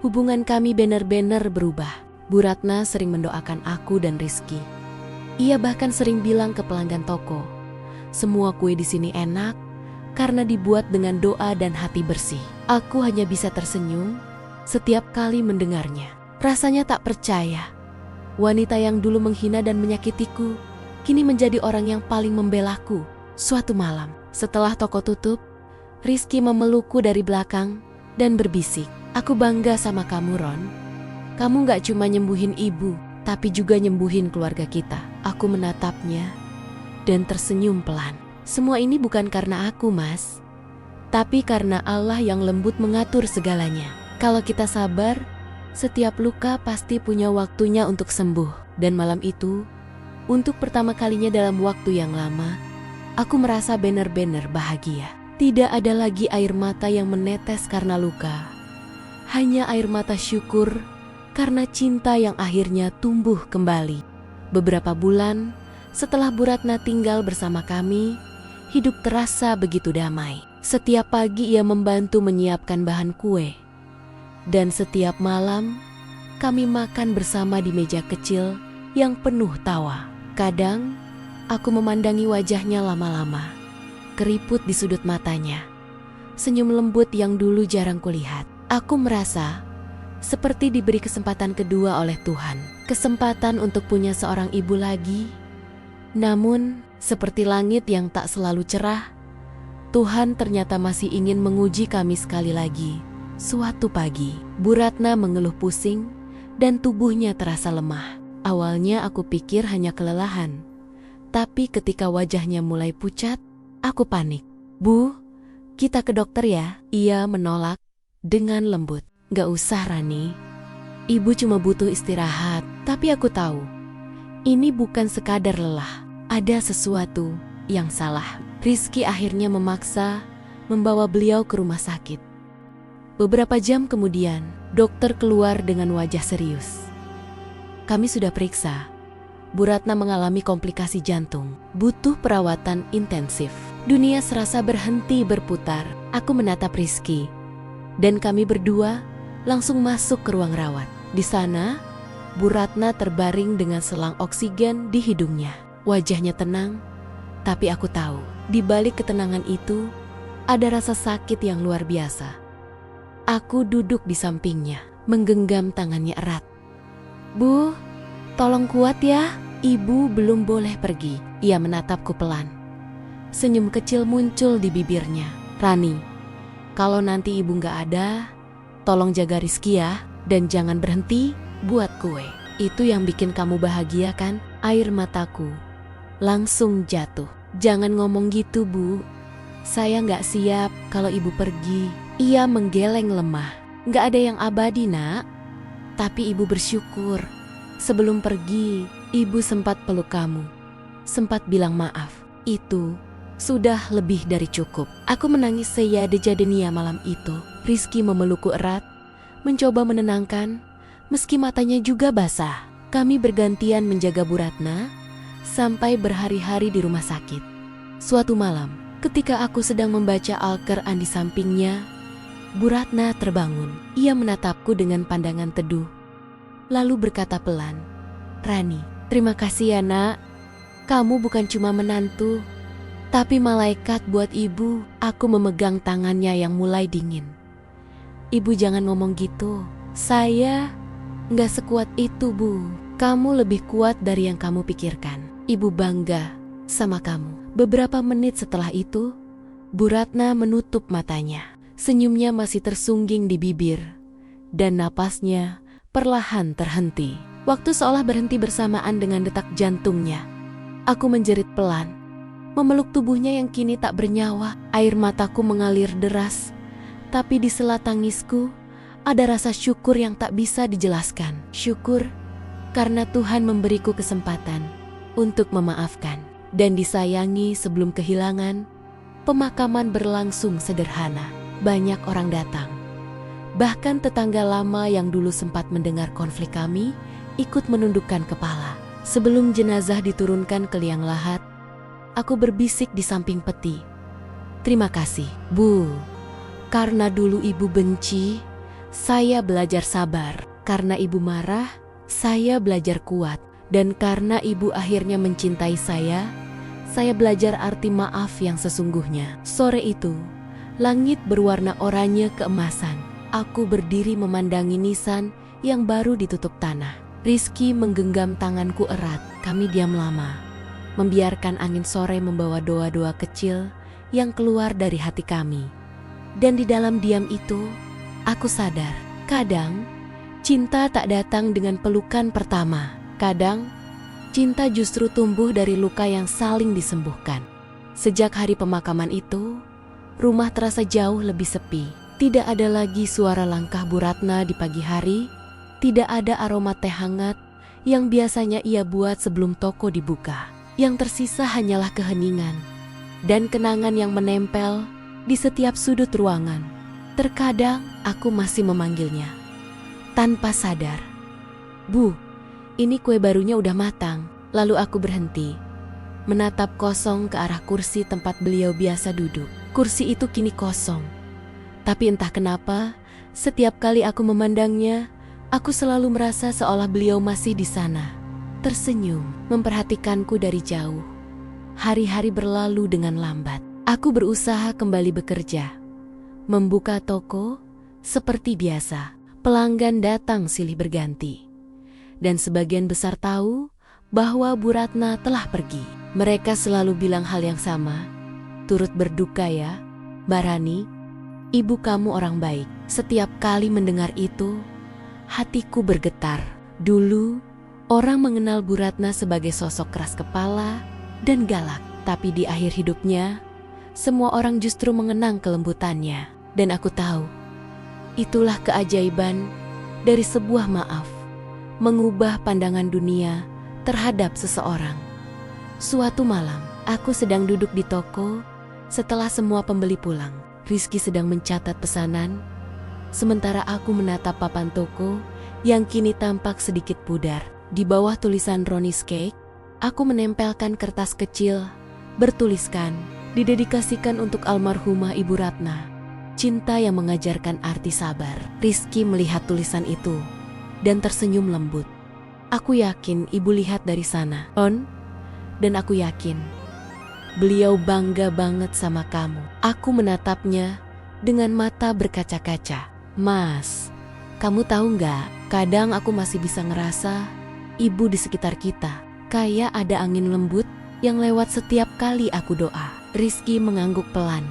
hubungan kami benar-benar berubah." Bu Ratna sering mendoakan aku dan Rizky. Ia bahkan sering bilang ke pelanggan toko, "Semua kue di sini enak karena dibuat dengan doa dan hati bersih." Aku hanya bisa tersenyum setiap kali mendengarnya. Rasanya tak percaya. Wanita yang dulu menghina dan menyakitiku, kini menjadi orang yang paling membelaku. Suatu malam, setelah toko tutup, Rizky memelukku dari belakang dan berbisik, "Aku bangga sama kamu, Ron. Kamu gak cuma nyembuhin ibu, tapi juga nyembuhin keluarga kita." Aku menatapnya dan tersenyum pelan. "Semua ini bukan karena aku, Mas, tapi karena Allah yang lembut mengatur segalanya. Kalau kita sabar, setiap luka pasti punya waktunya untuk sembuh." Dan malam itu, untuk pertama kalinya dalam waktu yang lama, aku merasa benar-benar bahagia. Tidak ada lagi air mata yang menetes karena luka. Hanya air mata syukur karena cinta yang akhirnya tumbuh kembali. Beberapa bulan setelah Bu Ratna tinggal bersama kami, hidup terasa begitu damai. Setiap pagi ia membantu menyiapkan bahan kue. Dan setiap malam, kami makan bersama di meja kecil yang penuh tawa. Kadang, aku memandangi wajahnya lama-lama, keriput di sudut matanya, senyum lembut yang dulu jarang kulihat. Aku merasa seperti diberi kesempatan kedua oleh Tuhan. Kesempatan untuk punya seorang ibu lagi. Namun, seperti langit yang tak selalu cerah, Tuhan ternyata masih ingin menguji kami sekali lagi. Suatu pagi, Bu Ratna mengeluh pusing dan tubuhnya terasa lemah. Awalnya aku pikir hanya kelelahan, tapi ketika wajahnya mulai pucat, aku panik. "Bu, kita ke dokter ya?" Ia menolak dengan lembut. "Gak usah, Rani. Ibu cuma butuh istirahat." Tapi aku tahu, ini bukan sekadar lelah. Ada sesuatu yang salah. Rizky akhirnya memaksa membawa beliau ke rumah sakit. Beberapa jam kemudian, dokter keluar dengan wajah serius. "Kami sudah periksa. Bu Ratna mengalami komplikasi jantung, butuh perawatan intensif." Dunia serasa berhenti berputar. Aku menatap Rizky, dan kami berdua langsung masuk ke ruang rawat. Di sana, Bu Ratna terbaring dengan selang oksigen di hidungnya. Wajahnya tenang, tapi aku tahu, di balik ketenangan itu, ada rasa sakit yang luar biasa. Aku duduk di sampingnya, menggenggam tangannya erat. "Bu, tolong kuat ya, ibu belum boleh pergi." Ia menatapku pelan. Senyum kecil muncul di bibirnya. "Rani, kalau nanti ibu gak ada, tolong jaga Rizky ya, dan jangan berhenti buat kue. Itu yang bikin kamu bahagia kan?" Air mataku langsung jatuh. "Jangan ngomong gitu, Bu. Saya gak siap kalau ibu pergi." Ia menggeleng lemah. "Gak ada yang abadi, Nak. Tapi ibu bersyukur. Sebelum pergi, ibu sempat peluk kamu. Sempat bilang maaf. Itu sudah lebih dari cukup." Aku menangis seyada-jadenia malam itu. Rizky memelukku erat, mencoba menenangkan, meski matanya juga basah. Kami bergantian menjaga Bu Ratna sampai berhari-hari di rumah sakit. Suatu malam, ketika aku sedang membaca Al-Quran di sampingnya, Bu Ratna terbangun. Ia menatapku dengan pandangan teduh, lalu berkata pelan, "Rani, terima kasih ya, Nak. Kamu bukan cuma menantu, tapi malaikat buat ibu." Aku memegang tangannya yang mulai dingin. "Ibu jangan ngomong gitu. Saya gak sekuat itu, Bu. Kamu lebih kuat dari yang kamu pikirkan. Ibu bangga sama kamu." Beberapa menit setelah itu, Bu Ratna menutup matanya. Senyumnya masih tersungging di bibir, dan napasnya perlahan terhenti. Waktu seolah berhenti bersamaan dengan detak jantungnya. Aku menjerit pelan, memeluk tubuhnya yang kini tak bernyawa. Air mataku mengalir deras, tapi di sela tangisku ada rasa syukur yang tak bisa dijelaskan. Syukur karena Tuhan memberiku kesempatan untuk memaafkan dan disayangi sebelum kehilangan. Pemakaman berlangsung sederhana. Banyak orang datang. Bahkan tetangga lama yang dulu sempat mendengar konflik kami ikut menundukkan kepala. Sebelum jenazah diturunkan ke liang lahat, aku berbisik di samping peti, "Terima kasih, Bu. Karena dulu ibu benci, saya belajar sabar. Karena ibu marah, saya belajar kuat. Dan karena ibu akhirnya mencintai saya belajar arti maaf yang sesungguhnya." Sore itu, langit berwarna oranye keemasan. Aku berdiri memandangi nisan yang baru ditutup tanah. Rizky menggenggam tanganku erat. Kami diam lama, membiarkan angin sore membawa doa-doa kecil yang keluar dari hati kami. Dan di dalam diam itu, aku sadar, kadang cinta tak datang dengan pelukan pertama. Kadang, cinta justru tumbuh dari luka yang saling disembuhkan. Sejak hari pemakaman itu, rumah terasa jauh lebih sepi. Tidak ada lagi suara langkah Bu Ratna di pagi hari, tidak ada aroma teh hangat yang biasanya ia buat sebelum toko dibuka. Yang tersisa hanyalah keheningan dan kenangan yang menempel di setiap sudut ruangan. Terkadang aku masih memanggilnya tanpa sadar. Bu, ini kue barunya udah matang. Lalu aku berhenti, menatap kosong ke arah kursi tempat beliau biasa duduk. Kursi itu kini kosong. Tapi entah kenapa, setiap kali aku memandangnya, aku selalu merasa seolah beliau masih di sana, tersenyum, memperhatikanku dari jauh. Hari-hari berlalu dengan lambat. Aku berusaha kembali bekerja, membuka toko seperti biasa. Pelanggan datang silih berganti, dan sebagian besar tahu bahwa Bu Ratna telah pergi. Mereka selalu bilang hal yang sama, turut berduka ya, Mbak Rani. Ibu kamu orang baik. Setiap kali mendengar itu, hatiku bergetar. Dulu, orang mengenal Bu Ratna sebagai sosok keras kepala dan galak. Tapi di akhir hidupnya, semua orang justru mengenang kelembutannya. Dan aku tahu, itulah keajaiban dari sebuah maaf, mengubah pandangan dunia terhadap seseorang. Suatu malam, aku sedang duduk di toko setelah semua pembeli pulang. Rizky sedang mencatat pesanan, sementara aku menatap papan toko yang kini tampak sedikit pudar. Di bawah tulisan Ronnie's Cake, aku menempelkan kertas kecil bertuliskan, didedikasikan untuk almarhumah Ibu Ratna. Cinta yang mengajarkan arti sabar. Rizky melihat tulisan itu dan tersenyum lembut. Aku yakin ibu lihat dari sana, Ron, dan aku yakin beliau bangga banget sama kamu. Aku menatapnya dengan mata berkaca-kaca. Mas, kamu tahu nggak? Kadang aku masih bisa ngerasa ibu di sekitar kita. Kayak ada angin lembut yang lewat setiap kali aku doa. Rizky mengangguk pelan.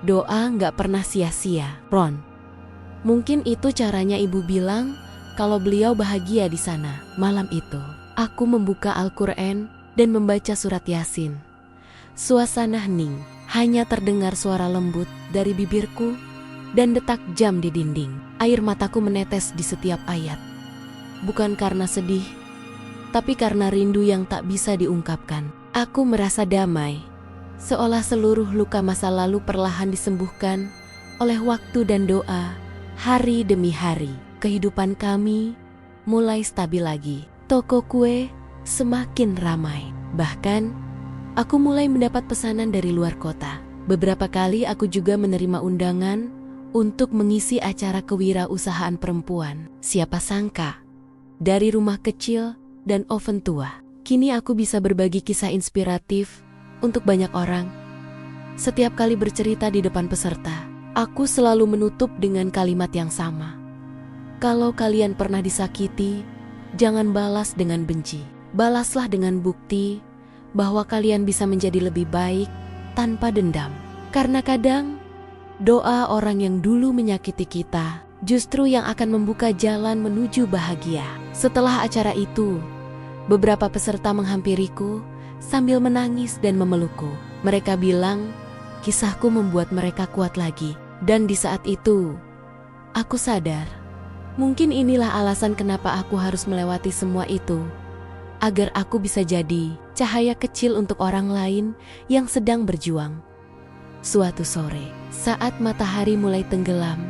Doa nggak pernah sia-sia, Ron. Mungkin itu caranya ibu bilang kalau beliau bahagia di sana. Malam itu, aku membuka Al-Quran dan membaca surat Yasin. Suasana hening, hanya terdengar suara lembut dari bibirku dan detak jam di dinding. Air mataku menetes di setiap ayat. Bukan karena sedih, tapi karena rindu yang tak bisa diungkapkan. Aku merasa damai, seolah seluruh luka masa lalu perlahan disembuhkan oleh waktu dan doa. Hari demi hari, kehidupan kami mulai stabil lagi. Toko kue semakin ramai. Bahkan, aku mulai mendapat pesanan dari luar kota. Beberapa kali aku juga menerima undangan untuk mengisi acara kewirausahaan perempuan. Siapa sangka, dari rumah kecil dan oven tua, kini aku bisa berbagi kisah inspiratif untuk banyak orang. Setiap kali bercerita di depan peserta, aku selalu menutup dengan kalimat yang sama. Kalau kalian pernah disakiti, jangan balas dengan benci. Balaslah dengan bukti bahwa kalian bisa menjadi lebih baik tanpa dendam. Karena kadang, doa orang yang dulu menyakiti kita justru yang akan membuka jalan menuju bahagia. Setelah acara itu, beberapa peserta menghampiriku sambil menangis dan memelukku. Mereka bilang, kisahku membuat mereka kuat lagi. Dan di saat itu, aku sadar, mungkin inilah alasan kenapa aku harus melewati semua itu. Agar aku bisa jadi cahaya kecil untuk orang lain yang sedang berjuang. Suatu sore, saat matahari mulai tenggelam,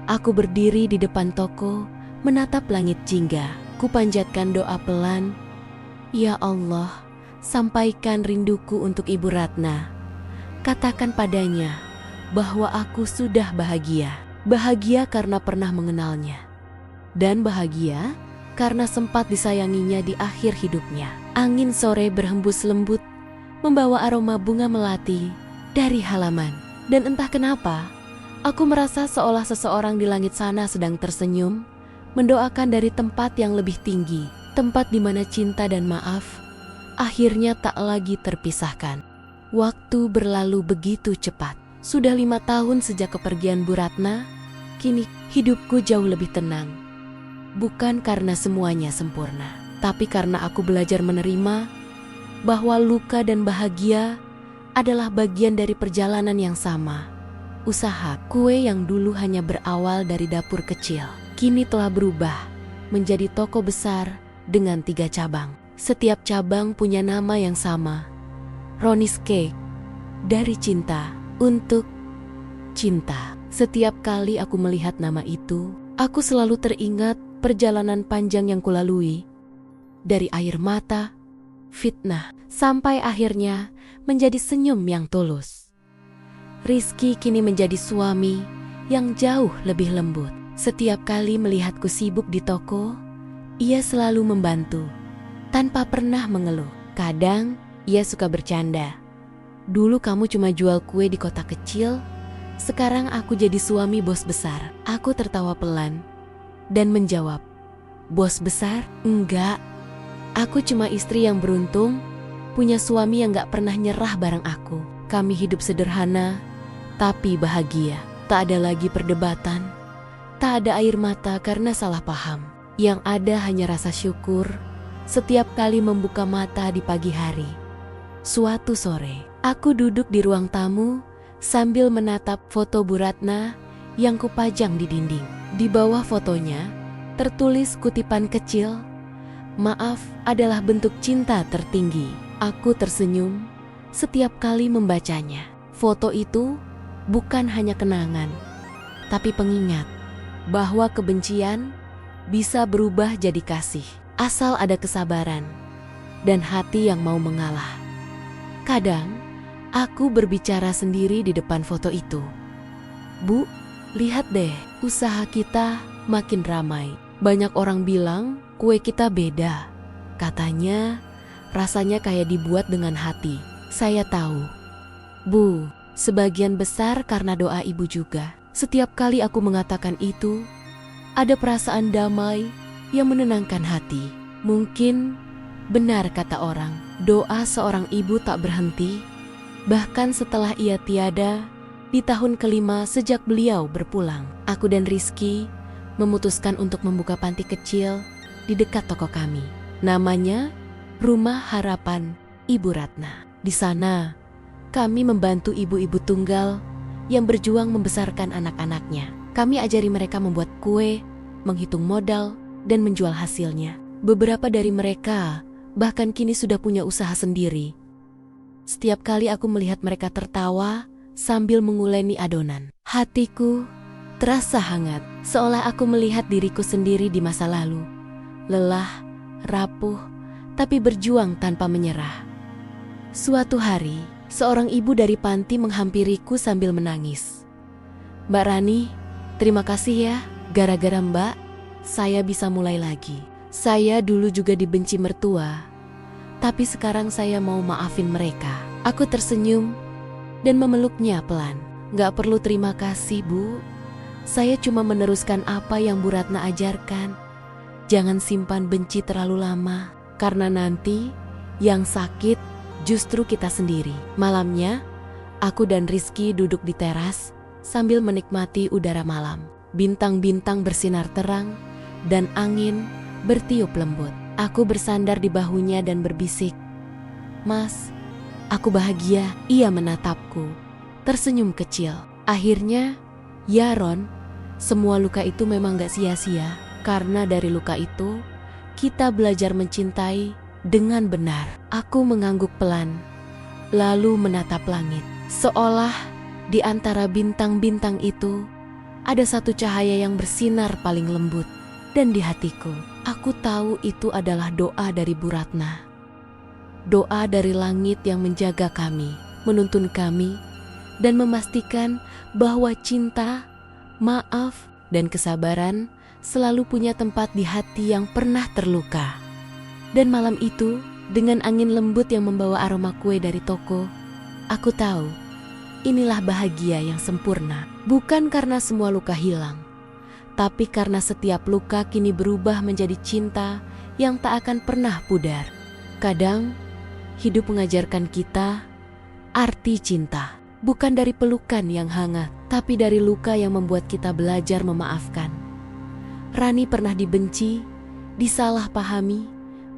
aku berdiri di depan toko, menatap langit jingga. Kupanjatkan doa pelan, Ya Allah, sampaikan rinduku untuk Ibu Ratna. Katakan padanya bahwa aku sudah bahagia. Bahagia karena pernah mengenalnya. Dan bahagia karena sempat disayanginya di akhir hidupnya. Angin sore berhembus lembut, membawa aroma bunga melati dari halaman. Dan entah kenapa, Aku merasa seolah seseorang di langit sana sedang tersenyum, mendoakan dari tempat yang lebih tinggi, tempat di mana cinta dan maaf akhirnya tak lagi terpisahkan. Waktu berlalu begitu cepat. Sudah 5 tahun sejak kepergian Bu Ratna, kini hidupku jauh lebih tenang. Bukan karena semuanya sempurna, tapi karena aku belajar menerima bahwa luka dan bahagia adalah bagian dari perjalanan yang sama. Usaha kue yang dulu hanya berawal dari dapur kecil, kini telah berubah menjadi toko besar dengan 3 cabang. Setiap cabang punya nama yang sama, Ronnie's Cake, dari cinta untuk cinta. Setiap kali aku melihat nama itu, aku selalu teringat perjalanan panjang yang kulalui. Dari air mata, fitnah, sampai akhirnya menjadi senyum yang tulus. Rizky kini menjadi suami yang jauh lebih lembut. Setiap kali melihatku sibuk di toko, ia selalu membantu, tanpa pernah mengeluh. Kadang, ia suka bercanda. Dulu kamu cuma jual kue di kota kecil, sekarang aku jadi suami bos besar. Aku tertawa pelan dan menjawab, bos besar? Enggak. Aku cuma istri yang beruntung, punya suami yang gak pernah nyerah bareng aku. Kami hidup sederhana, tapi bahagia. Tak ada lagi perdebatan, tak ada air mata karena salah paham. Yang ada hanya rasa syukur setiap kali membuka mata di pagi hari. Suatu sore, aku duduk di ruang tamu sambil menatap foto Bu Ratna yang kupajang di dinding. Di bawah fotonya tertulis kutipan kecil, "Maaf adalah bentuk cinta tertinggi." Aku tersenyum setiap kali membacanya. Foto itu bukan hanya kenangan, tapi pengingat bahwa kebencian bisa berubah jadi kasih, asal ada kesabaran dan hati yang mau mengalah. Kadang, aku berbicara sendiri di depan foto itu. Bu, lihat deh, usaha kita makin ramai. Banyak orang bilang kue kita beda. Katanya, rasanya kayak dibuat dengan hati. Saya tahu, Bu, sebagian besar karena doa ibu juga. Setiap kali aku mengatakan itu, ada perasaan damai yang menenangkan hati. Mungkin benar kata orang, doa seorang ibu tak berhenti, bahkan setelah ia tiada di tahun ke-5 sejak beliau berpulang. Aku dan Rizky memutuskan untuk membuka panti kecil di dekat toko kami. Namanya Rumah Harapan Ibu Ratna. Di sana, kami membantu ibu-ibu tunggal yang berjuang membesarkan anak-anaknya. Kami ajari mereka membuat kue, menghitung modal, dan menjual hasilnya. Beberapa dari mereka bahkan kini sudah punya usaha sendiri. Setiap kali aku melihat mereka tertawa sambil menguleni adonan, hatiku terasa hangat, seolah aku melihat diriku sendiri di masa lalu. Lelah, rapuh, tapi berjuang tanpa menyerah. Suatu hari, seorang ibu dari panti menghampiriku sambil menangis. "Mbak Rani, terima kasih ya. Gara-gara Mbak, saya bisa mulai lagi. Saya dulu juga dibenci mertua, tapi sekarang saya mau maafin mereka." Aku tersenyum dan memeluknya pelan. "Gak perlu terima kasih, Bu. Saya cuma meneruskan apa yang Bu Ratna ajarkan. Jangan simpan benci terlalu lama, karena nanti yang sakit justru kita sendiri." Malamnya, aku dan Rizky duduk di teras sambil menikmati udara malam. Bintang-bintang bersinar terang dan angin bertiup lembut. Aku bersandar di bahunya dan berbisik, "Mas, aku bahagia." Ia menatapku, tersenyum kecil. Akhirnya, ya Ron, semua luka itu memang gak sia-sia. Karena dari luka itu, kita belajar mencintai dengan benar. Aku mengangguk pelan, lalu menatap langit. Seolah di antara bintang-bintang itu, ada satu cahaya yang bersinar paling lembut. Dan di hatiku, aku tahu itu adalah doa dari Bu Ratna. Doa dari langit yang menjaga kami, menuntun kami, dan memastikan bahwa cinta, maaf, dan kesabaran selalu punya tempat di hati yang pernah terluka. Dan malam itu, dengan angin lembut yang membawa aroma kue dari toko, aku tahu Inilah bahagia yang sempurna, bukan karena semua luka hilang, tapi karena setiap luka kini berubah menjadi cinta yang tak akan pernah pudar. Kadang, hidup mengajarkan kita arti cinta, bukan dari pelukan yang hangat, tapi dari luka yang membuat kita belajar memaafkan. Rani pernah dibenci, disalahpahami,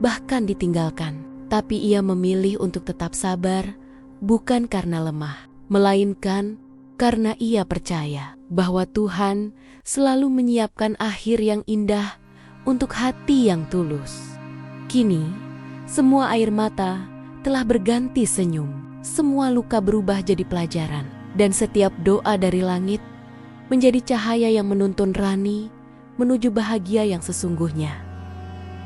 bahkan ditinggalkan. Tapi ia memilih untuk tetap sabar, bukan karena lemah, melainkan karena ia percaya bahwa Tuhan selalu menyiapkan akhir yang indah untuk hati yang tulus. Kini, semua air mata telah berganti senyum, semua luka berubah jadi pelajaran, dan setiap doa dari langit menjadi cahaya yang menuntun Rani menuju bahagia yang sesungguhnya.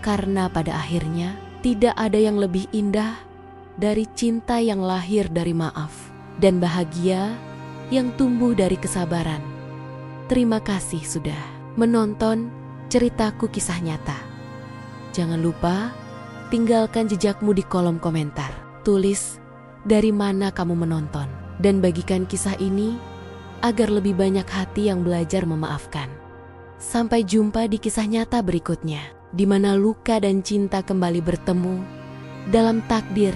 Karena pada akhirnya, tidak ada yang lebih indah dari cinta yang lahir dari maaf dan bahagia yang tumbuh dari kesabaran. Terima kasih sudah menonton ceritaku kisah nyata. Jangan lupa tinggalkan jejakmu di kolom komentar. Tulis dari mana kamu menonton dan bagikan kisah ini agar lebih banyak hati yang belajar memaafkan. Sampai jumpa di kisah nyata berikutnya, di mana luka dan cinta kembali bertemu dalam takdir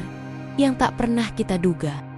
yang tak pernah kita duga.